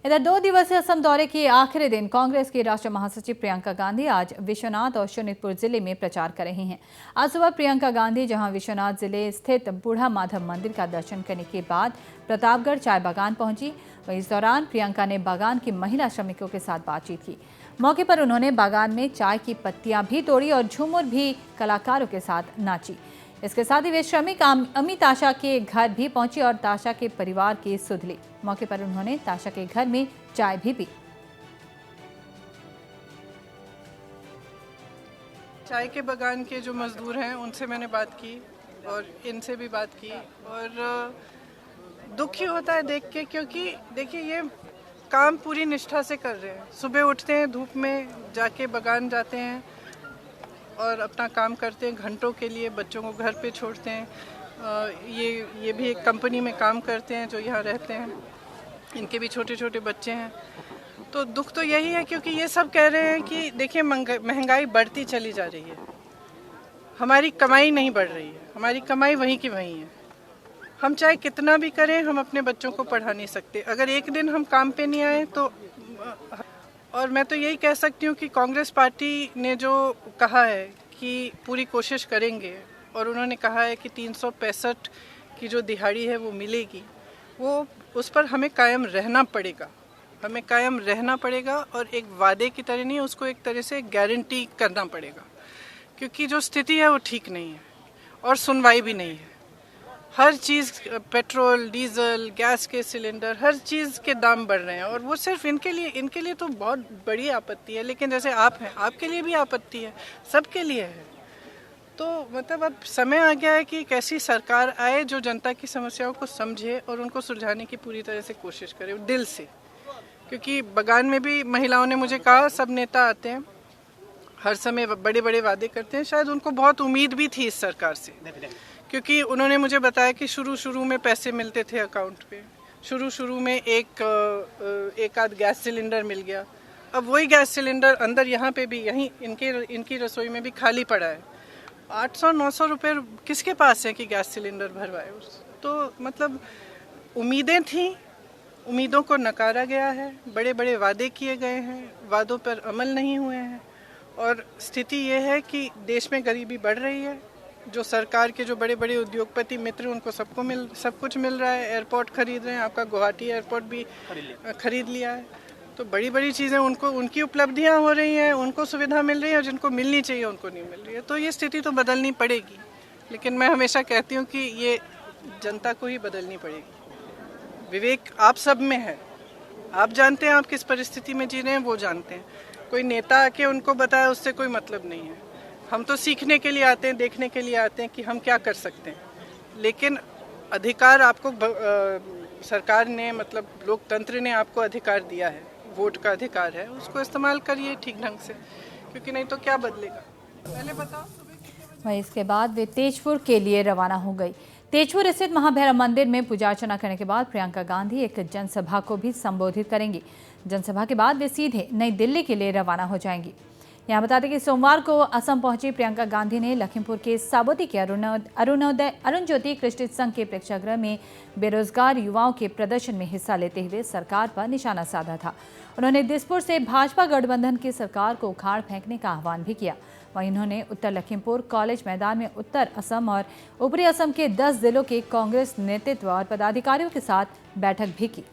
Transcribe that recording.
इधर 2 दिवसीय असम दौरे के आखिरी दिन कांग्रेस की राष्ट्रीय महासचिव प्रियंका गांधी आज विश्वनाथ और शोणितपुर जिले में प्रचार कर रही हैं। आज सुबह प्रियंका गांधी जहां विश्वनाथ जिले स्थित बूढ़ा माधव मंदिर का दर्शन करने के बाद प्रतापगढ़ चाय बागान पहुंची। वहीं इस दौरान प्रियंका ने बागान की महिला श्रमिकों के साथ बातचीत की। मौके पर उन्होंने बागान में चाय की पत्तियां भी तोड़ी और झूमर भी कलाकारों के साथ नाची। इसके साथ ही वे श्रमिक अमित आशा के घर भी पहुंची और ताशा के परिवार की सुध ली। मौके पर उन्होंने ताशा के घर में चाय भी पी। चाय के बागान के जो मजदूर हैं उनसे मैंने बात की और इनसे भी बात की और दुख ही होता है देख के, क्योंकि देखिए ये काम पूरी निष्ठा से कर रहे हैं। सुबह उठते हैं, धूप में जाके बागान जाते हैं और अपना काम करते हैं घंटों के लिए, बच्चों को घर पे छोड़ते हैं। ये भी एक कंपनी में काम करते हैं जो यहाँ रहते हैं, इनके भी छोटे छोटे बच्चे हैं। तो दुख तो यही है क्योंकि ये सब कह रहे हैं कि देखिए महंगाई बढ़ती चली जा रही है, हमारी कमाई नहीं बढ़ रही है, हमारी कमाई वहीं की वहीं है। हम चाहे कितना भी करें, हम अपने बच्चों को पढ़ा नहीं सकते अगर एक दिन हम काम पे नहीं आए तो। और मैं तो यही कह सकती हूँ कि कांग्रेस पार्टी ने जो कहा है कि पूरी कोशिश करेंगे और उन्होंने कहा है कि 365 की जो दिहाड़ी है वो मिलेगी, वो उस पर हमें कायम रहना पड़ेगा, हमें कायम रहना पड़ेगा और एक वादे की तरह नहीं, उसको एक तरह से गारंटी करना पड़ेगा, क्योंकि जो स्थिति है वो ठीक नहीं है और सुनवाई भी नहीं है। हर चीज़, पेट्रोल, डीजल, गैस के सिलेंडर, हर चीज़ के दाम बढ़ रहे हैं और वो सिर्फ इनके लिए तो बहुत बड़ी आपत्ति है, लेकिन जैसे आप हैं, आपके लिए भी आपत्ति है, सबके लिए है। तो मतलब अब समय आ गया है कि एक ऐसी सरकार आए जो जनता की समस्याओं को समझे और उनको सुलझाने की पूरी तरह से कोशिश करे दिल से। क्योंकि बागान में भी महिलाओं ने मुझे कहा, सब नेता आते हैं, हर समय बड़े बड़े वादे करते हैं, शायद उनको बहुत उम्मीद भी थी इस सरकार से, क्योंकि उन्होंने मुझे बताया कि शुरू में पैसे मिलते थे अकाउंट पे, शुरू में एक आध गैस सिलेंडर मिल गया। अब वही गैस सिलेंडर अंदर यहाँ पे भी, यहीं इनकी रसोई में भी खाली पड़ा है। 800-900 रुपये किसके पास है कि गैस सिलेंडर भरवाए? तो मतलब उम्मीदें थी, उम्मीदों को नकारा गया है, बड़े बड़े वादे किए गए हैं, वादों पर अमल नहीं हुए हैं और स्थिति ये है कि देश में गरीबी बढ़ रही है। जो सरकार के जो बड़े बड़े उद्योगपति मित्र, उनको सब कुछ मिल रहा है, एयरपोर्ट खरीद रहे हैं, आपका गुवाहाटी एयरपोर्ट भी खरीद लिया है। तो बड़ी बड़ी चीज़ें उनको, उनकी उपलब्धियां हो रही हैं, उनको सुविधा मिल रही है और जिनको मिलनी चाहिए उनको नहीं मिल रही है। तो ये स्थिति तो बदलनी पड़ेगी, लेकिन मैं हमेशा कहती हूँ कि ये जनता को ही बदलनी पड़ेगी। विवेक आप सब में है, आप जानते हैं आप किस परिस्थिति में जी रहे हैं, वो जानते हैं। कोई नेता आके उनको बताया, उससे कोई मतलब नहीं है। हम तो सीखने के लिए आते हैं, देखने के लिए आते हैं कि हम क्या कर सकते हैं, लेकिन अधिकार आपको सरकार ने, मतलब लोकतंत्र ने आपको अधिकार दिया है, वोट का अधिकार है, उसको इस्तेमाल करिए ठीक ढंग से, क्योंकि नहीं तो क्या बदलेगा। पहले बताओ। वहीं इसके बाद वे तेजपुर के लिए रवाना हो गई। तेजपुर स्थित महाभैरव मंदिर में पूजा अर्चना करने के बाद प्रियंका गांधी एक जनसभा को भी संबोधित करेंगी। जनसभा के बाद वे सीधे नई दिल्ली के लिए रवाना हो जाएंगी। यहाँ बता दें कि सोमवार को असम पहुंची प्रियंका गांधी ने लखीमपुर के साबोती के अरुण ज्योति कृष्टि संघ के प्रेक्षागृह में बेरोजगार युवाओं के प्रदर्शन में हिस्सा लेते हुए सरकार पर निशाना साधा था। उन्होंने दिसपुर से भाजपा गठबंधन की सरकार को उखाड़ फेंकने का आह्वान भी किया। वहीं उन्होंने उत्तर लखीमपुर कॉलेज मैदान में उत्तर असम और ऊपरी असम के 10 जिलों के कांग्रेस नेतृत्व और पदाधिकारियों के साथ बैठक भी की।